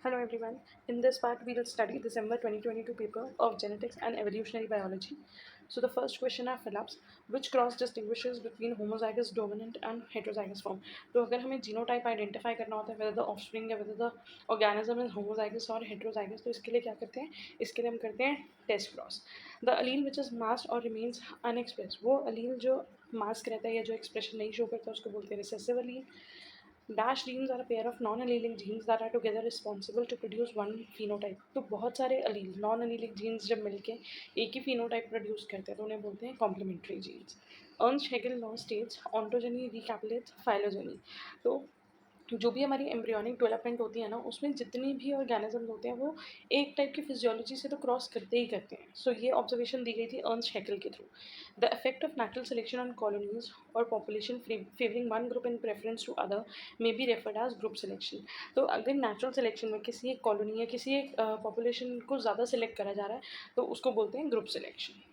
Hello everyone. In this part, we will study December 2022 paper of Genetics and Evolutionary Biology. So the first question are fill-ups. Which cross distinguishes between homozygous dominant and heterozygous form? तो अगर हमें genotype identify करना होता है whether the offspring या whether the organism is homozygous और heterozygous, तो इसके लिए क्या करते हैं? इसके लिए हम करते हैं test cross. The allele which is masked or remains unexpressed, वो allele जो मास्क रहता है या जो एक्सप्रेशन नहीं शो करता उसको बोलते हैं recessive allele. Dash genes are a pair of non-allelic genes that are together responsible to produce one phenotype. तो बहुत सारे allele non-allelic genes जब मिलके एक ही phenotype produce करते हैं तो उन्हें बोलते हैं complementary genes. Ernst-Haeckel law states ontogeny recapitulates phylogeny. तो जो भी हमारी एम्ब्रियोनिक डेवलपमेंट होती है ना उसमें जितनी भी ऑर्गेनिजम्स होते हैं वो एक टाइप की फिजियोलॉजी से तो क्रॉस करते ही करते हैं. सो ये ऑब्जर्वेशन दी गई थी अर्न्स्ट हैकेल के through. The effect of natural selection on colonies or population favouring one group in preference to other may be referred as group selection. तो अगर नेचुरल सिलेक्शन में किसी एक कॉलोनी या किसी एक पॉपुलेशन को ज़्यादा सिलेक्ट करा जा रहा है तो उसको बोलते हैं group selection.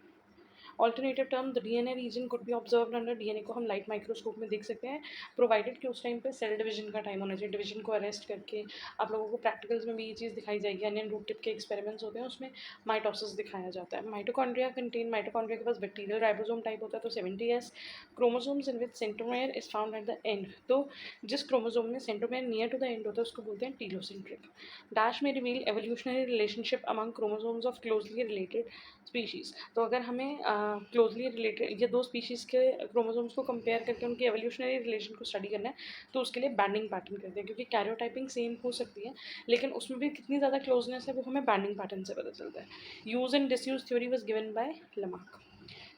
Alternative term the DNA region could be observe under. DNA को हम लाइट माइक्रोस्कोप में देख सकते हैं प्रोवाइडेड कि उस टाइम पे सेल डिवीजन का टाइम होना चाहिए. डिवीजन को अरेस्ट करके आप लोगों को प्रैक्टिकल्स में भी ये चीज़ दिखाई जाएगी. अनियन रूट टिप के एक्सपेरिमेंट्स होते हैं उसमें माइटोसिस दिखाया जाता है. माइटोकॉन्ड्रिया कंटेन माइटोकॉन्ड्रिया के पास बैक्टीरियल राइबोसोम टाइप होता है तो 70s chromosomes in which centromere is found at the end. तो जिस क्रोमोसोम में centromere near to the end होता है उसको बोलते हैं टीलोसेंट्रिक. डैश में reveal evolutionary relationship among chromosomes of closely related species. तो अगर हमें क्लोजली रिलेटेड ये दो स्पीशीज़ के क्रोमोसोम्स को कंपेयर करके उनकी एवोल्यूशनरी रिलेशन को स्टडी करना है तो उसके लिए बैंडिंग पैटर्न करते हैं क्योंकि कैरियोटाइपिंग सेम हो सकती है लेकिन उसमें भी कितनी ज़्यादा क्लोजनेस है वो हमें बैंडिंग पैटर्न से पता चलता है. Use and disuse theory was given by Lamarck.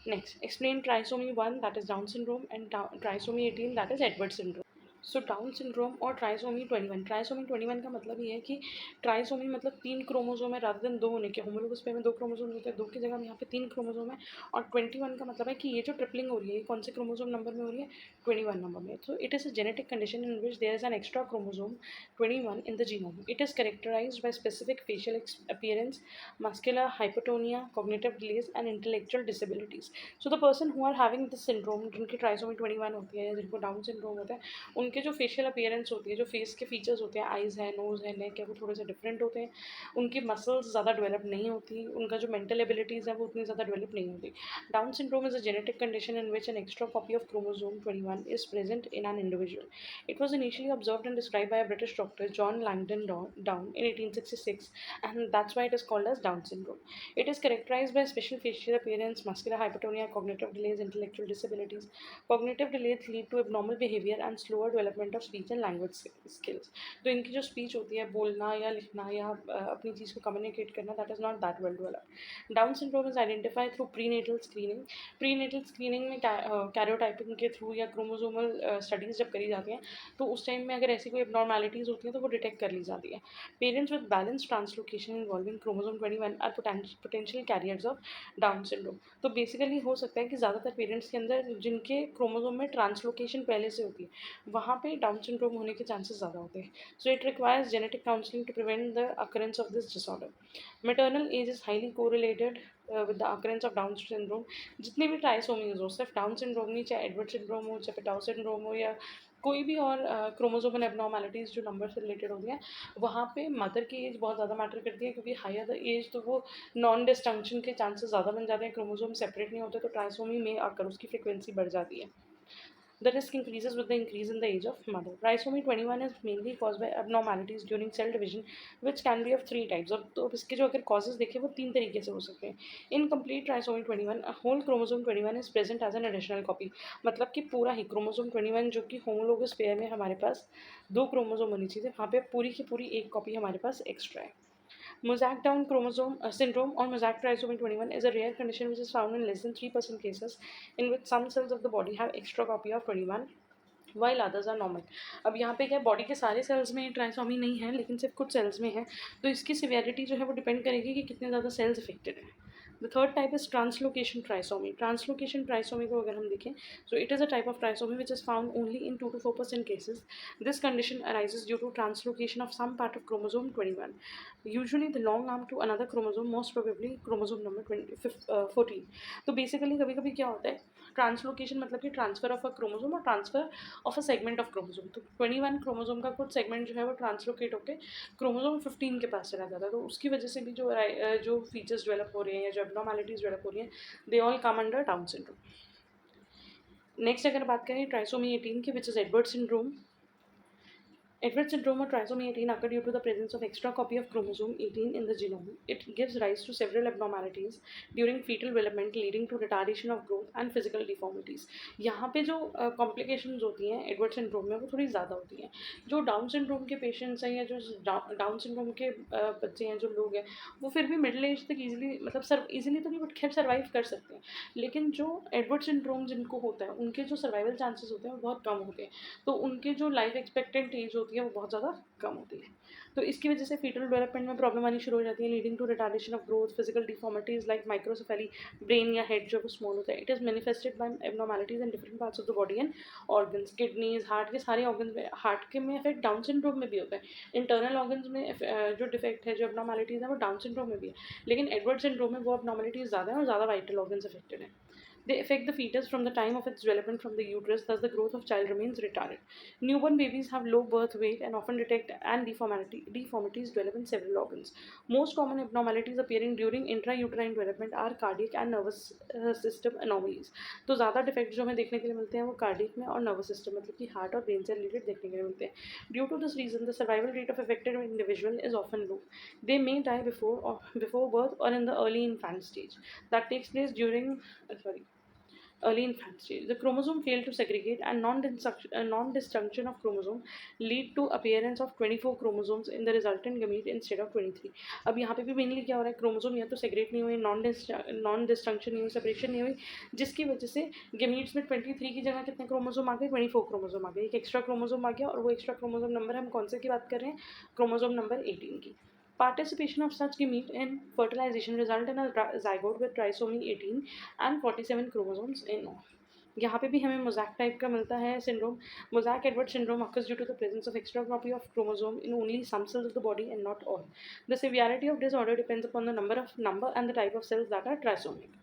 Next explain trisomy 1 that is down syndrome and trisomy 18 that is Edward syndrome. So down syndrome और ट्राइसोमी 21. ट्राइसोमी 21 का मतलब ये है कि ट्राइसोमी मतलब 3 क्रोमोसोम है रादर देन 2 होने के. होमोलोगस पेयर में 2 क्रोमोसोम होते हैं, 2 की जगह यहाँ पे 3 क्रोमोसोम है. और 21 का मतलब है कि ये जो ट्रिपलिंग हो रही है ये कौन से क्रोमोसोम नंबर में हो रही है? 21 नंबर में. So it is a genetic condition in which there is an extra chromosome 21 in the genome. It is characterised by specific facial appearance, muscular hypotonia, cognitive delays and intellectual disabilities. So the person who are having this syndrome जिनकी trisomy 21 होती है या जिनको down syndrome होता है उनके जो facial appearance होती है, जो फेस के फीचर्स होते हैं, आइज़ है, नोज़ है, नेक है, वो थोड़े से डिफरेंट होते हैं. उनकी मसल्स ज़्यादा डेवलप नहीं होती. उनका जो मेंटल एबिलिटीज़ है वो उतनी ज़्यादा डेवलप नहीं होती. Down syndrome is a genetic condition in which an extra copy of chromosome 21 is present in an individual. It was initially observed and described by a British doctor, John Langdon Down, in 1866, and that's why it is called as Down syndrome. It is characterized by special facial appearance, muscular hypotonia, cognitive delays, intellectual disabilities. Cognitive delays lead to abnormal behavior and slower development of speech and language skills. तो इनकी जो speech होती है बोलना या लिखना या अपनी चीज़ को कम्युनिकेट करना that is not that well developed. Down syndrome is identified through prenatal screening. Prenatal screening में कैरियोटाइपिंग के थ्रू या क्रोमोसोमल स्टडीज़ जब करी जाती हैं तो उस टाइम में अगर ऐसी कोई एबनॉर्मैलिटीज़ होती हैं तो वो डिटेक्ट कर ली जाती है. Parents with balance translocation involving chromosome 21 are potential carriers of down syndrome. तो बेसिकली हो सकता है कि ज़्यादातर पेरेंट्स के अंदर जिनके क्रोमोसोम में ट्रांसलोकेशन पहले से होती है वहाँ पे डाउन सिंड्रोम होने के चांसेस ज़्यादा होते हैं. So it requires genetic counselling to prevent the occurrence of this disorder. Maternal age is highly correlated with the occurrence of down syndrome. जितनी भी ट्राइसोमीज हो, सिर्फ डाउन सिंड्रोम नहीं, चाहे एडवर्ड सिंड्रोम हो, चाहे पिटाउ सिंड्रोम हो या कोई भी और क्रोमोसोमल एबनॉर्मैलिटीज़ जो नंबर से रिलेटेड होती हैं वहाँ पे मदर की एज बहुत ज़्यादा मैटर करती है क्योंकि हायर द एज तो वो नॉन डिस्टंक्शन के चांसेस ज़्यादा बन जाते हैं. क्रोमोसोम सेपरेट नहीं होते तो ट्राइसोमी में आकर उसकी फ्रिक्वेंसी बढ़ जाती है. The risk increases with the increase in the age of mother. Trisomy 21 is mainly caused by abnormalities during cell division, which can be of 3 types. और तो इसके जो अगर causes देखें वो 3 तरीके से हो सकते हैं. Incomplete trisomy 21, a whole chromosome 21 is present as an additional copy. मतलब कि पूरा ही chromosome 21 जो कि homologous pair में हमारे पास 2 क्रोमोसोम होनी चाहिए वहाँ पे पूरी की पूरी एक कॉपी हमारे पास एक्स्ट्रा है. Mosaic down chromosome syndrome or mosaic trisomy 21 is a rare condition which is found in less than 3% cases in which some cells of the body have extra copy of 21 while others are normal. अब यहाँ पे क्या body के सारे sales में trisomy नहीं है लेकिन सिर्फ कुछ सेल्स में है तो इसकी सिवियरिटी जो है वो डिपेंड करेगी कि कितने ज़्यादा सेल्स इफेक्टेड हैं. The third type is translocation trisomy. Translocation trisomy को अगर हम देखें so it is a type of trisomy which is found only in 2 to 4% cases. This condition arises due to translocation of some part of chromosome 21, usually the long arm to another chromosome, most probably chromosome number 14. तो basically कभी कभी क्या होता है translocation मतलब कि transfer of a chromosome और transfer of a segment of chromosome. तो 21 क्रोमोसोम का कुछ सेगमेंट जो है वो ट्रांसलोकेट होकर क्रोमोसोम 15 के पास चला जाता है। तो उसकी वजह से भी जो फीचर्स डेवलप हो रहे हैं या जो एब्नॉर्मैलिटीज डेवलप हो रही हैं, they all come under down syndrome. Next अगर बात करें ट्राइसोमी 18 की, which is Edward syndrome. Edwards syndrome or trisomy 18 occur due to the presence of extra copy of chromosome 18 in the genome. It gives rise to several abnormalities during fetal development, leading to retardation of growth and physical deformities. यहाँ पे जो complications होती हैं Edward syndrome में वो थोड़ी ज़्यादा होती हैं। जो डाउन सिंड्रोम के पेशेंट्स हैं या जो डाउन सिंड्रोम के बच्चे हैं, जो लोग हैं, वो फिर भी मिडिल एज तक ईजिली, मतलब ईजिली तो नहीं बट खैर सर्वाइव कर सकते हैं। लेकिन जो एडवर्ड सिंड्रोम जिनको होता है उनके जो सर्वाइवल चांसेस होते हैं वो बहुत कम होते हैं। तो उनके जो लाइफ एक्सपेक्टेंट एज होती है वो बहुत ज़्यादा कम होती है। तो इसकी वजह से फीटल डेवलपमेंट में प्रॉब्लम आनी शुरू हो जाती है, leading to retardation of growth, physical deformities like microcephaly, brain या हेड जो स्मॉल होता है। It is manifested by abnormalities in different parts of the body and organs, kidneys, heart के सारे ऑर्गन्स में। हार्ट के में इफेक्ट डाउन सिंड्रोम में भी होता है। इंटरनल ऑर्गन्स में जो डिफेक्ट है, जो एब्नॉर्मैलिटीज है, वो डाउन सिंड्रोम में भी है। लेकिन एडवर्ड सिंड्रोम में वो एब्नॉर्मैलिटीज ज़्यादा है और ज़्यादा वाइटल ऑर्गन्स अफेक्टेड है। They affect the fetus from the time of its development from the uterus, thus the growth of child remains retarded. Newborn babies have low birth weight and often detect and deformities develop in several organs. Most common abnormalities appearing during intrauterine development are cardiac and nervous system anomalies. तो ज़्यादा defect जो हमें देखने के लिए मिलते हैं वो कार्डियक में और नर्वस सिस्टम मतलब कि हार्ट और ब्रेन से रिलेटेड देखने के लिए मिलते हैं। Due to this reason the survival rate of affected individual is often low. They may die before birth or in the early infant stage. That takes place during early infant stage. The chromosome fail to segregate and non-disjunction of chromosome lead to appearance of 24 chromosomes in the resultant gamete instead of 23. अब यहाँ पे भी mainly क्या हो रहा है, chromosome या तो सेग्रेट नहीं हुई, नॉन डिस्टंक्शन नहीं हुई, सेपरेशन नहीं हुई, जिसकी वजह से गेमीट्स में 23 की जगह कितने क्रोमोसोम आ गए, 24 क्रोमोसोम आ गए। एक एक्स्ट्रा क्रोमोसोम आ गया और वो एक्स्ट्रा क्रोमोसोम नंबर हम कौन से की बात कर रहे हैं, क्रोमोसोम नंबर 18 की। Participation of such gamete in fertilization result in a zygote with trisomy 18 and 47 chromosomes in all. यहाँ पे भी हमें मोज़ैक टाइप का मिलता है syndrome. Mosaic Edward syndrome occurs due to the presence of extra copy of chromosome in only some cells of the body and not all. The severity of disorder depends upon the number and the type of cells that are trisomic.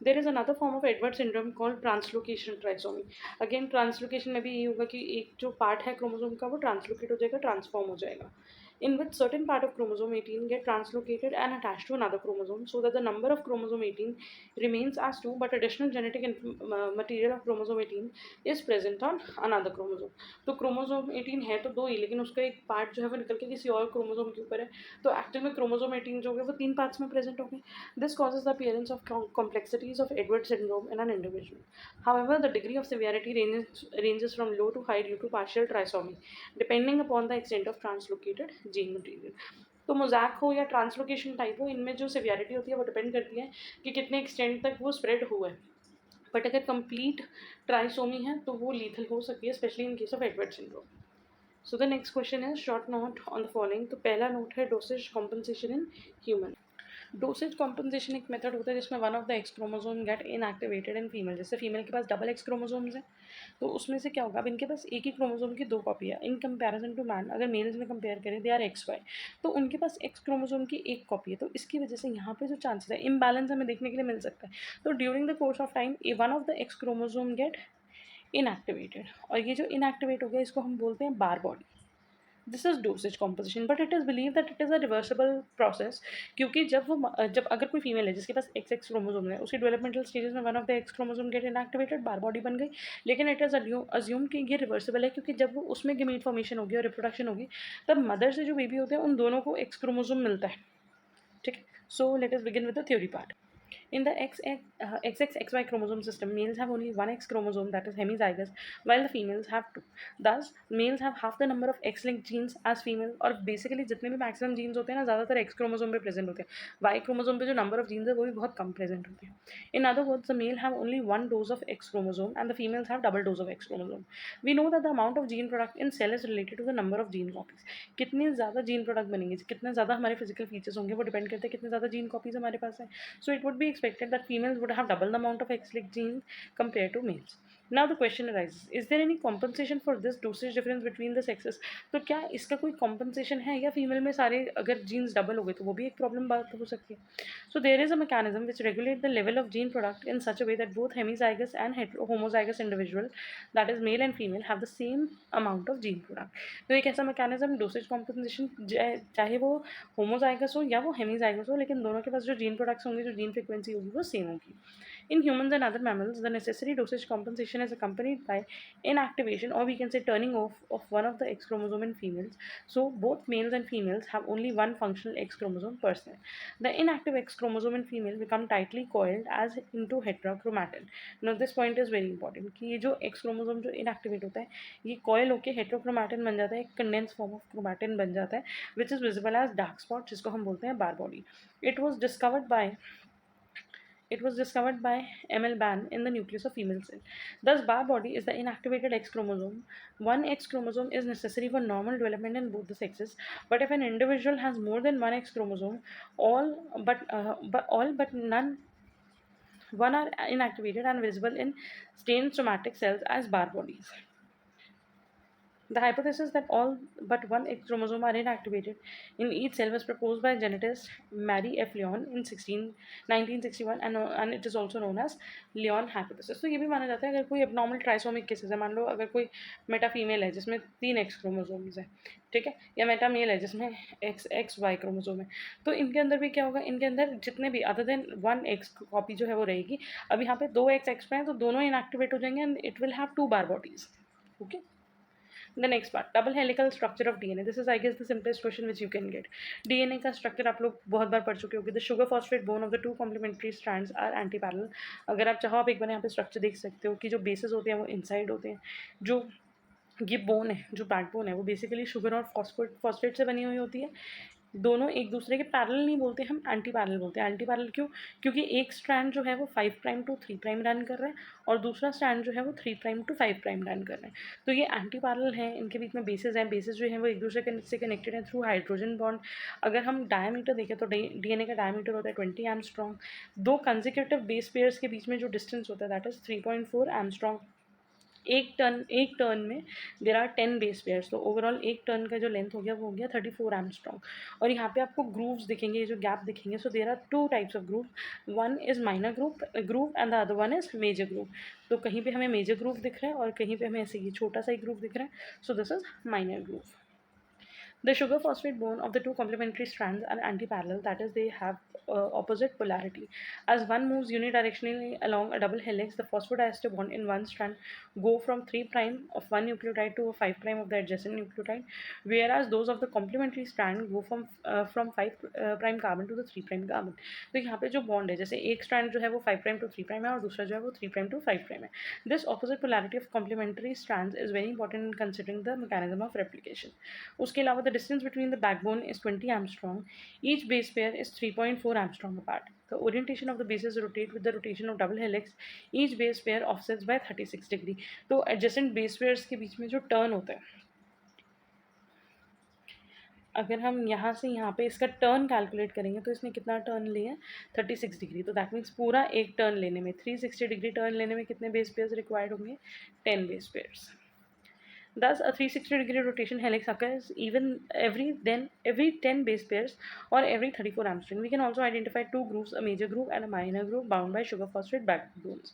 There is another form of Edward syndrome called translocation trisomy. Again translocation में भी ये होगा कि एक जो part है chromosome का वो ट्रांसलोकेट हो जाएगा, ट्रांसफॉर्म हो जाएगा, in which certain part of chromosome 18 get translocated and attached to another chromosome so that the number of chromosome 18 remains as 2 but additional genetic material of chromosome 18 is present on another chromosome. तो chromosome 18 है तो दो ही, लेकिन उसका एक part जो है वो निकल के किसी और क्रोमोसोम के ऊपर है। तो एक्चुअल में chromosome 18 जो है वो 3 पार्ट्स में प्रेजेंट होंगे। This causes the appearance of complexities of Edwards syndrome in an individual. However, the degree of severity ranges from low to high due to partial trisomy depending upon the extent of translocated gene material. तो mosaic हो या translocation type हो, इनमें जो severity होती है वो depend करती है कि कितने एक्सटेंट तक वो स्प्रेड हुआ है। बट अगर कंप्लीट ट्राइसोमी है तो वो लीथल हो सकती है, specially in case of Edward syndrome. So the next question है short note on the following. तो पहला नोट है dosage compensation in human. Dosage compensation एक मेथड होता है जिसमें one of the X chromosome get inactivated in female. जैसे female के पास डबल एक्स क्रोमोसोम्स हैं तो उसमें से क्या होगा, अब इनके पास एक ही क्रोमोसोम की 2 कॉपी है। इन कंपैरिजन टू मैन अगर मेल्स में कंपेयर करें दे आर XY, तो उनके पास एक्स क्रोमोसोम की 1 कॉपी है। तो इसकी वजह से यहाँ पे जो चांसेस है इम्बैलेंस हमें देखने के लिए मिल सकता है। तो during the course of time one of the X chromosome get inactivated, और ये जो इनएक्टिवेट हो गया इसको हम बोलते हैं Barr body. This is dosage composition but it is believe that it is a reversible process, क्योंकि जब अगर कोई फीमेल है जिसके पास एक्स क्रोमोसोम है, उसकी डेवलपमेंटल स्टेजेस में one of the X chromosome get inactivated, Barr body बन गई। लेकिन इट इज़ अज्यूम कि ये रिवर्सिबल है, क्योंकि जब वो उसमें गेमीट फॉर्मेशन होगी और रिप्रोडक्शन होगी तब मदर से जो बेबी होते हैं उन दोनों को एक्स क्रोमोसोम मिलता है। ठीक है, so let us begin with the theory part. In the XXXY chromosome system, males have only one X chromosome that is hemizygous, while the females have two. Thus, males have half the number of X-linked genes as females, और basically जितने भी maximum genes होते हैं ना ज़्यादातर X chromosome पे present होते हैं। Y chromosome पे जो number of genes है वो भी बहुत कम present होते हैं। In other words, the male have only one dose of X chromosome and the females have double dose of X chromosome. We know that the amount of gene product in cell is related to the number of gene copies. कितनी ज़्यादा gene product बनेंगे, कितना ज़्यादा हमारे physical features होंगे वो depend करते हैं कितने ज़्यादा gene copies हमारे पास है। So it would be expected that females would have double the amount of X-linked genes compared to males. Now the question arises, is there any compensation for this dosage difference between the sexes? तो क्या इसका कोई compensation है, या female में सारे अगर jeans double हो गए तो वो भी एक प्रॉब्लम बात हो सकती है? So there is a mechanism which regulate the level of gene product in such a way that both hemizygous and homozygous individual, that is male and female, have the same amount of gene product. तो एक ऐसा mechanism dosage compensation, चाहे वो homozygous हो या वो hemizygous हो, लेकिन दोनों के पास जो gene products होंगे, जो gene frequency होगी, वो same होगी. In humans and other mammals, the necessary dosage compensation is accompanied by inactivation, or we can say turning off, of one of the X chromosome in females. So both males and females have only one functional X chromosome per se. The inactive X chromosome in female become tightly coiled as into heterochromatin. Now this point is very important कि ये जो X chromosome जो inactivate होता है, ये coil होके heterochromatin बन जाता है, एक condensed form of chromatin बन जाता है, which is visible as dark spot, जिसको हम बोलते हैं bar body. It was discovered by M.L. Ban in the nucleus of female cell. Thus, bar body is the inactivated X chromosome. One X chromosome is necessary for normal development in both the sexes. But if an individual has more than one X chromosome, all but one are inactivated and visible in stained somatic cells as bar bodies. The hypothesis that all but one X chromosome are inactivated in each cell was proposed by genetist Marie F. Lyon in 1961, and it is also known as Lyon hypothesis. तो ये भी माना जाता है, अगर कोई abnormal trisomic cases है, मान लो अगर कोई मेटा फीमेल है जिसमें 3 एक्स क्रोमोसोम्स है, ठीक है, या मेटा मेल है जिसमें एक्स वाई क्रोमोसोम है, तो इनके अंदर भी क्या होगा, इनके अंदर जितने भी अदर देन 1 एक्स कॉपी जो है वो रहेगी. अब यहाँ पे 2 एक्स एक्स पे हैं, तो दोनों इनएक्टिवेट हो जाएंगे, and it will have 2 bar bodies. Okay. The next part, double helical structure of DNA. This is, I guess, the simplest question which you can get. DNA का structure आप लोग बहुत बार पढ़ चुके होंगे. The sugar phosphate bone of the two complementary strands are anti-parallel. अगर आप चाहो आप एक बार यहाँ पे structure देख सकते हो कि जो bases होते हैं वो inside होते हैं. जो ये बोन है, जो बैकबोन है, वो बेसिकली शुगर और फॉस्फेट से बनी हुई होती है. दोनों एक दूसरे के पैरेलल नहीं बोलते, हम एंटी पैरेलल बोलते हैं. एंटी पैरेलल क्यों? क्योंकि एक स्ट्रैंड जो है वो 5 प्राइम टू 3 प्राइम रन कर रहा है, और दूसरा स्ट्रैंड जो है वो 3 प्राइम टू 5 प्राइम रन कर रहे हैं. तो ये एंटी पैरेलल हैं, इनके बीच में बेसिस हैं. बेसिस जो है वो एक दूसरे से कनेक्टेड हैं थ्रू हाइड्रोजन बॉन्ड. अगर हम डायमीटर देखें तो डीएनए का डायमीटर होता है 20 एंगस्ट्रॉम. दो कंसेक्यूटिव बेस पेयर्स के बीच में जो डिस्टेंस होता है दैट इज 3.4 एंगस्ट्रॉम. एक टर्न में देर आर 10 बेस पेयर्स. तो ओवरऑल एक टर्न का जो लेंथ हो गया वो हो गया 34 एंगस्ट्रॉम. और यहाँ पे आपको ग्रूव्स दिखेंगे, ये जो गैप दिखेंगे. So there are 2 types of groove. One is minor groove and the other one is major groove. तो कहीं पे हमें मेजर ग्रूव दिख रहा है और कहीं पे हमें ऐसे ये छोटा सा ही ग्रूव दिख रहा है. So this is minor groove. The sugar phosphate bone of the two complementary strands are antiparallel, that is, they have opposite polarity. As one moves unidirectionally along a double helix, the phosphodiester bond in one strand go from 3 prime of one nucleotide to 5 prime of the adjacent nucleotide, whereas those of the complementary strand go from 5 prime carbon to the 3 prime carbon. तो यहाँ पे जो bond है, जैसे एक strand जो है वो 5 prime to 3 prime है और दूसरा जो है वो 3 prime to 5 prime है. This opposite polarity of complementary strands is very important in considering the mechanism of replication. उसके अलावा the distance between the backbone is 20 angstrom. Each base pair is 3.4 angstrom apart. The orientation of the bases rotate with the rotation of double helix. Each base pair offsets by 36 degree. तो adjacent base pairs के बीच में जो turn होता है, अगर हम यहाँ से यहाँ पे इसका टर्न कैलकुलेट करेंगे तो इसने कितना टर्न लिया है 36 डिग्री. तो दैट मीन्स पूरा एक टर्न लेने में 360 डिग्री टर्न लेने में कितने बेस पेयर्स रिक्वायर्ड होंगे? 10 base pairs. Thus, a 360-degree rotation helix occurs every 10 base pairs or every 34 angstrom. We can also identify two grooves, a major groove and a minor groove, bound by sugar phosphate backbones.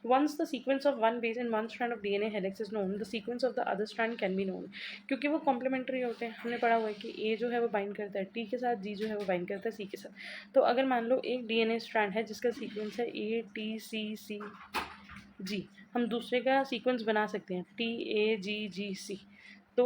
Once the sequence of one base in one strand of DNA helix is known, the sequence of the other strand can be known. क्योंकि वो complementary होते हैं, हमने पढ़ा हुआ है कि A जो है वो बाइंड करता है T के साथ, G जो है वो बाइंड करता है C के साथ. तो अगर मान लो एक DNA स्ट्रैंड है जिसका सीक्वेंस है A T C C G, हम दूसरे का सीक्वेंस बना सकते हैं TAGGC. तो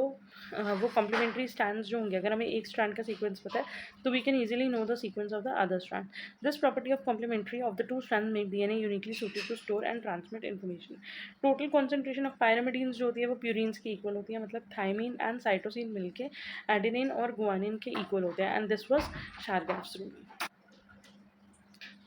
वो कॉम्प्लीमेंट्री स्ट्रैंड्स जो होंगे, अगर हमें एक स्ट्रैंड का सीक्वेंस पता है तो we can easily know the sequence of the other strand. This property of complementary of the two strand make DNA uniquely suited to store and transmit information. Total concentration of pyrimidines जो होती है वो purines की equal होती है, मतलब thymine and cytosine मिलके adenine और गुआनिन के इक्वल होते हैं. And this was Chargaff's rule.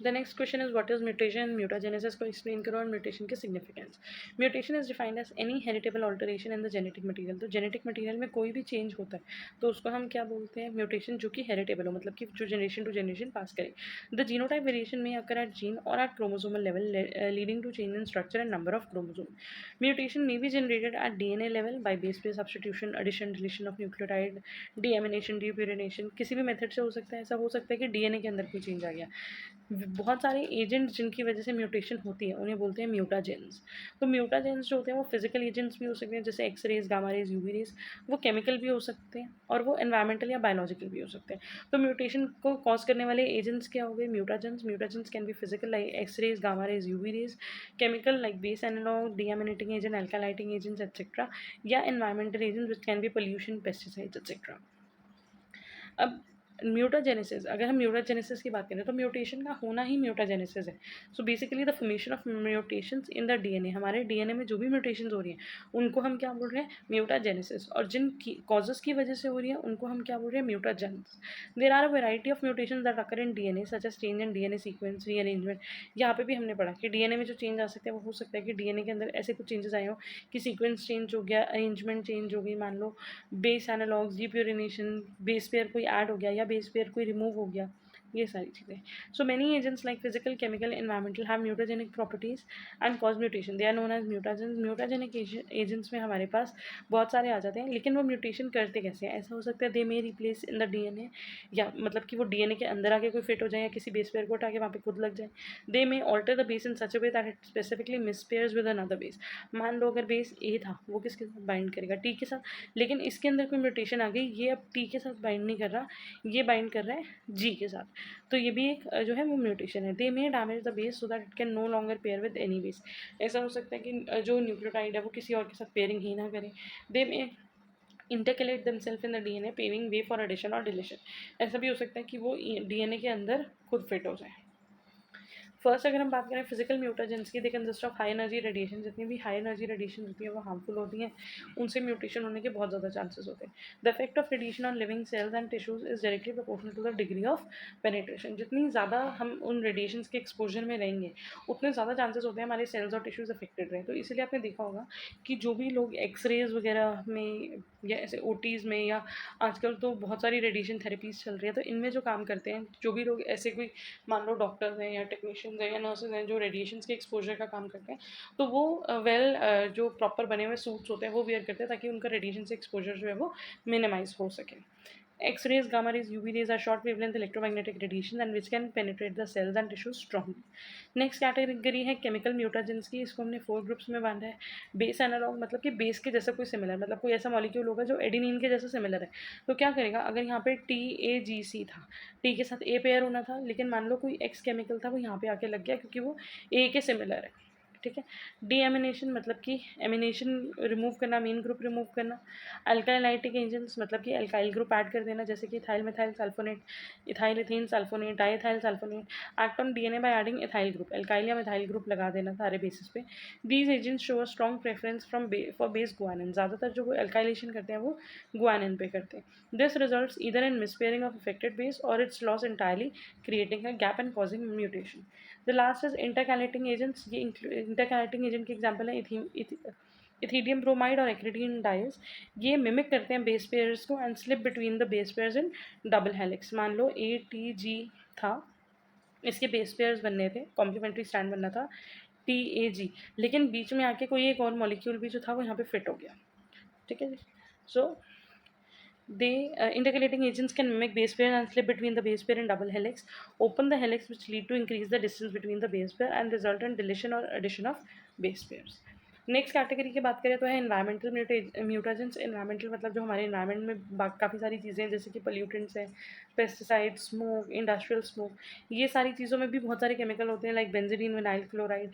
The next question is what is mutation, mutagenesis को एक्सप्लेन करो और म्यूटेशन के significance. Mutation is defined as any heritable alteration in the genetic material. तो जेनेटिक मटीरियल में कोई भी चेंज होता है तो उसको हम क्या बोलते हैं, म्यूटेशन, जो कि हेरिटेबल हो, मतलब कि जो जनरेशन टू जनरेशन पास करे। द जीनोटाइप वेरिएशन में अकर एट जीन और at chromosomal level leading to change in structure and number of chromosome. Mutation may be generated at DNA level by base pair substitution, addition, deletion of nucleotide, deamination, depurination, किसी भी method से हो सकता है। ऐसा हो सकता है कि डीएनए के अंदर कोई चेंज आ गया। बहुत सारे एजेंट जिनकी वजह से म्यूटेशन होती है उन्हें बोलते हैं म्यूटाजेंस। तो म्यूटाजेंस जो होते हैं वो फिजिकल एजेंट्स भी हो सकते हैं, जैसे X rays, gamma rays, UV rays. वो केमिकल भी हो सकते हैं और वो एनवायरमेंटल या बायोलॉजिकल भी हो सकते हैं। तो म्यूटेशन को कॉज करने वाले एजेंट्स क्या हो गए, mutagens. Mutagens can be physical like X rays, gamma rays, UV rays, chemical like base analogue, deaminating agent, alkylating agents etcetera, या environmental agents which can be pollution, pesticides etcetera. अब mutagenesis, अगर हम mutagenesis की बात करें तो mutation का होना ही म्यूटाजेनेसिस है। So basically the formation of mutations in the DNA, हमारे डीएनए में जो भी म्यूटेशंस हो रही हैं उनको हम क्या बोल रहे हैं, म्यूटाजेनेसिस। और जिन कॉजेस की वजह से हो रही है उनको हम क्या बोल रहे हैं, mutagens. There are a variety of mutations that occur in DNA such as change in DNA sequence, rearrangement. यहाँ पे भी हमने पढ़ा कि डीएनए में जो चेंज आ सकते हैं वो हो सकता है कि डीएनए के अंदर ऐसे कुछ चेंजेस आए हो कि सीक्वेंस चेंज हो गया, अरेंजमेंट चेंज हो गई, मान लो बेस एनालॉग्स, डीप्यूरिनेशन, बेस पेयर कोई ऐड हो गया या बेस पेयर कोई रिमूव हो गया, ये सारी चीज़ें। So many agents like physical, chemical, environmental have mutagenic properties and cause mutation, they are known as mutagens. Mutagenic agents में हमारे पास बहुत सारे आ जाते हैं, लेकिन वो म्यूटेशन करते कैसे हैं, ऐसा हो सकता है they may replace in the DNA, या मतलब कि वो डीएनए के अंदर आके कोई फिट हो जाए या किसी बेस पेयर को उठा के वहाँ पे खुद लग जाए। They may alter the base in such a way that it specifically mispairs with another base. मान लो अगर बेस ए था वो किसके साथ बाइंड करेगा, टी के साथ, लेकिन इसके अंदर कोई म्यूटेशन आ गई, ये अब टी के साथ बाइंड नहीं कर रहा, ये बाइंड कर रहा है जी के साथ। तो ये भी एक जो है वो म्यूटेशन है। They may damage the base so that it can no longer pair with any base. ऐसा हो सकता है कि जो न्यूक्लियोटाइड है वो किसी और के साथ पेयरिंग ही ना करे। They may intercalate themselves in the DNA paving way for addition or deletion. ऐसा भी हो सकता है कि वो डीएनए के अंदर खुद फिट हो जाए। फर्स्ट अगर हम बात करें फिजिकल म्यूटाजेंस की, they consist of high energy radiation. जितनी भी हाई एनर्जी रेडिएशन होती है वो हार्मफुल होती हैं, उनसे म्यूटेशन होने के बहुत ज़्यादा चांसेस होते हैं। The effect of radiation on living cells and tissues is directly proportional to the degree of penetration. जितनी ज़्यादा हम उन रेडिएशन के एक्सपोजर में रहेंगे उतने ज़्यादा चांसेस होते हैं हमारे सेल्स और टिश्यूज अफेक्टेड रहें। तो इसीलिए आपने देखा होगा कि जो भी लोग एक्सरेज वगैरह में या ऐसे ओटीज़ में, या आजकल तो बहुत सारी रेडिएशन थेरेपीज चल रही है, तो इनमें जो काम करते हैं, जो भी लोग ऐसे कोई मान लो डॉक्टर्स हैं या टेक्नीशियंस हैं या नर्सेज हैं जो रेडिएशन के एक्सपोजर का काम करते हैं, तो वो जो प्रॉपर बने हुए सूट्स होते हैं वो वेयर करते हैं ताकि उनका रेडिएशन से एक्सपोजर जो है वो मिनिमाइज हो सके। X-rays, gamma rays, UV rays are short wavelength electromagnetic radiation and which can penetrate the cells and tissues strongly. Next category है केमिकल म्यूटाजेंस की, इसको हमने 4 ग्रुप्स में बांधा है। बेस एनालॉग, मतलब कि बेस के जैसा कोई सिमिलर, मतलब कोई ऐसा मॉलिक्यूल होगा जो एडिनिन के जैसा सिमिलर है। तो क्या करेगा, अगर यहाँ पे TAGC था, टी के साथ ए पेयर होना था, लेकिन मान लो कोई एक्स केमिकल था वो यहाँ पे आके लग गया क्योंकि वो ए के सिमिलर है, ठीक है। डीएमिनेशन मतलब कि एमिनेशन रिमूव करना, मीन ग्रुप रिमूव करना। अल्काइलाइटिक एजेंट्स मतलब कि अल्काइल ग्रुप ऐड कर देना, जैसे कि ethyl methyl sulfonate, ethyl ethene sulfonate, diethyl sulfonate. Act on DNA by adding ethyl group, alkyl या मिथाइल ग्रुप लगा देना सारे बेसिस पे। These agents show a strong preference for base guanine, ज़्यादातर जो अल्काइलेशन करते हैं वो गुआनिन पे करते हैं। This results either in mispairing of affected base or its loss entirely, creating a gap and causing mutation. The last is intercalating agents. ये intercalating agent के एग्जाम्पल है इथीडियम ब्रोमाइड और एक्रिडीन डाइज। ये mimic करते हैं base pairs को and slip between the base pairs in double helix. मान लो ATG था, इसके बेस पेयर्स बनने थे, कॉम्प्लीमेंट्री स्टैंड बनना था TAG, लेकिन बीच में आके कोई एक और मॉलिक्यूल भी जो था वो यहाँ पे फिट हो गया, ठीक है जी। सो intercalating agents can mimic base pair and slip between the base pair and double helix, open the helix which lead to increase the distance between the base pair and result in deletion or addition of base pairs. Next category की बात करें तो है environmental म्यूटाजेंट्स। Environmental मतलब जो हमारे environment में काफ़ी सारी चीज़ें हैं, जैसे कि पोल्यूटेंट्स हैं, पेस्टिसाइड, स्मोक, इंडस्ट्रियल स्मोक, ये सारी चीज़ों में भी बहुत सारे केमिकल होते हैं लाइक बेंजीडीन, विनाइल क्लोराइड,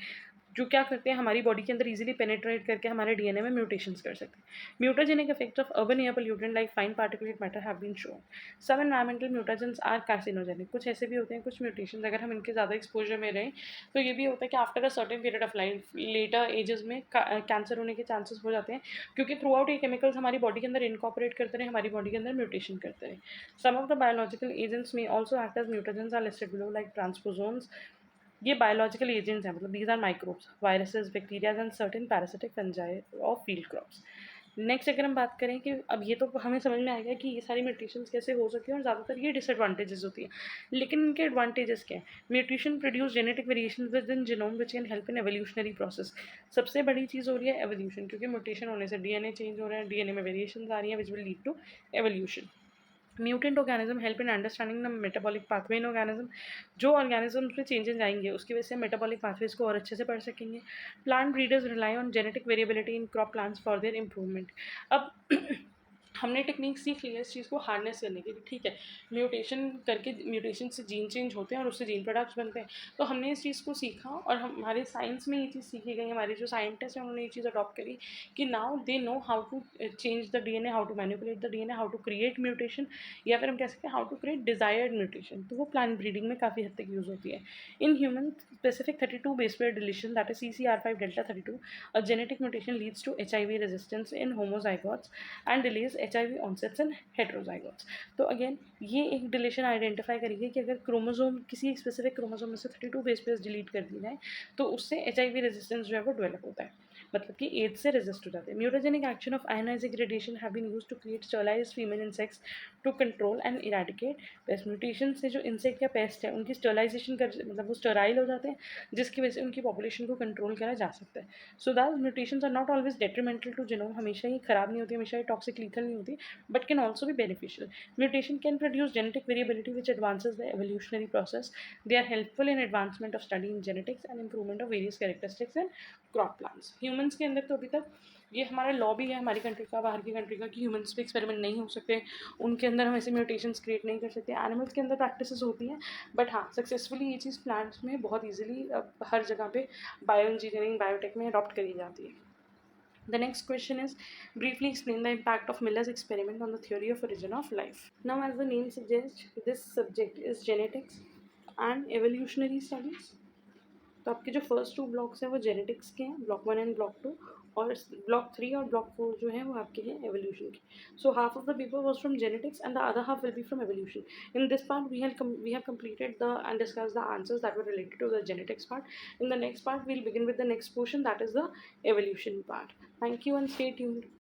जो क्या करते हैं हमारी बॉडी के अंदर इजीली पेनिट्रेट करके हमारे डीएनए में म्यूटेशंस कर सकते हैं। Mutagenic effects of urban air pollutant like fine particulate matter have been shown. Some environmental mutagens are carcinogenic. कुछ ऐसे भी होते हैं, कुछ म्यूटेशंस अगर हम इनके ज़्यादा एक्सपोजर में रहें तो ये भी होता है कि after a certain period of life later ages में कैंसर होने के चांसेस हो जाते हैं, क्योंकि थ्रू आउट ये केमिकल्स हमारी बॉडी के अंदर इनकॉपरेट करते रहे, हमारी बॉडी के अंदर म्यूटेशन करते रहे। Some of the biological agents में also act as mutagens are listed below like transposons, ये बायोलॉजिकल एजेंट्स हैं, मतलब these are microbes, viruses, bacteria and certain parasitic fungi of field crops. Next अगर हम बात करें कि अब ये तो हमें समझ में आएगा कि ये सारी म्यूटेशंस कैसे हो सकती हैं और ज़्यादातर ये डिसएडवांटेजेस होती हैं, लेकिन इनके एडवांटेजेस क्या है? Mutation produce genetic variation with in genome which can help in evolutionary process. सबसे बड़ी चीज़ हो रही है एवोल्यूशन, क्योंकि म्यूटेशन होने से डीएनए चेंज हो रहे हैं, डीएनए में वेरिएशन आ रही हैं which will lead to evolution. Mutant organism help in understanding the metabolic pathway in organism. जो ऑर्गेनिज्म में चेंजेस आएंगे उसकी वजह से मेटाबॉलिक पाथवेज को और अच्छे से पढ़ सकेंगे। Plant breeders rely on genetic variability in crop plants for their improvement. अब हमने टेक्निक सीख ली है इस चीज़ को हार्नेस करने की, ठीक है, म्यूटेशन करके म्यूटेशन से जीन चेंज होते हैं और उससे जीन प्रोडक्ट्स बनते हैं। तो हमने इस चीज़ को सीखा और हमारे साइंस में ये चीज़ सीखी गई, हमारे जो साइंटिस्ट हैं उन्होंने ये चीज़ अडॉप्ट करी कि now they know how to change the DNA, how to manipulate the DNA, how to create mutation, या फिर हम कह सकते हैं how to create desired mutation. तो वो प्लांट ब्रीडिंग में काफ़ी हद तक यूज़ होती है। In human specific 32 base pair deletion that is CCR5 delta 32, a genetic mutation leads to HIV resistance in homozygotes and delays HIV onsets in heterozygotes। तो again ये एक डिलीशन आइडेंटिफाई करिए कि अगर क्रोमोसोम किसी एक स्पेसिफिक क्रोमोसोम में से 32 बेस पेयर्स डिलीट कर दी जाए तो उससे HIV रेजिस्टेंस जो है वो डेवलप होता है, मतलब कि एड्स से रेजिस्ट हो जाते हैं। Mutagenic action of ionising radiation have been used to create sterilised female insects to control and eradicate pest. Mutation से जो इंसेक्ट या पेस्ट है उनकी स्टरलाइजेशन कर, मतलब वो स्टराइल हो जाते हैं, जिसकी वजह से उनकी पॉपुलेशन को कंट्रोल करा जा सकता है। So that mutations are not always detrimental to genome, हमेशा ही खराब नहीं होती, हमेशा ही टॉक्सिक लीथल नहीं होती, but can also be beneficial. Mutation can produce genetic variability which advances the evolutionary process. They are helpful in advancement of study in genetics and improvement of various characteristics in crop plants. Humans के अंदर तो अभी तक ये हमारा law भी है हमारी कंट्री का, बाहर की कंट्री का, कि ह्यूमंस पे एक्सपेरिमेंट नहीं हो सकते, उनके अंदर हम ऐसे म्यूटेशंस क्रिएट नहीं कर सकते। एनिमल्स के अंदर प्रैक्टिसेस होती हैं, बट हाँ सक्सेसफुली ये चीज़ प्लांट्स में बहुत ईजिली हर जगह पे बायो इंजीनियरिंग बायोटेक में अडॉप्ट करी जाती है। The next question is, briefly explain the impact of Miller's experiment on the theory of origin of life. Now, as the name suggests, this subject is genetics and evolutionary studies. तो आपके जो first 2 blocks हैं वो genetics के हैं, block 1 and block 2, और block 3 और block 4 जो हैं वो आपके हैं एवोल्यूशन के। So half of the paper was from genetics and the other half will be from evolution. In this part we have completed the and discussed the answers that were related to the genetics part. In the next part we'll begin with the next portion, that is the evolution part. Thank you and stay tuned.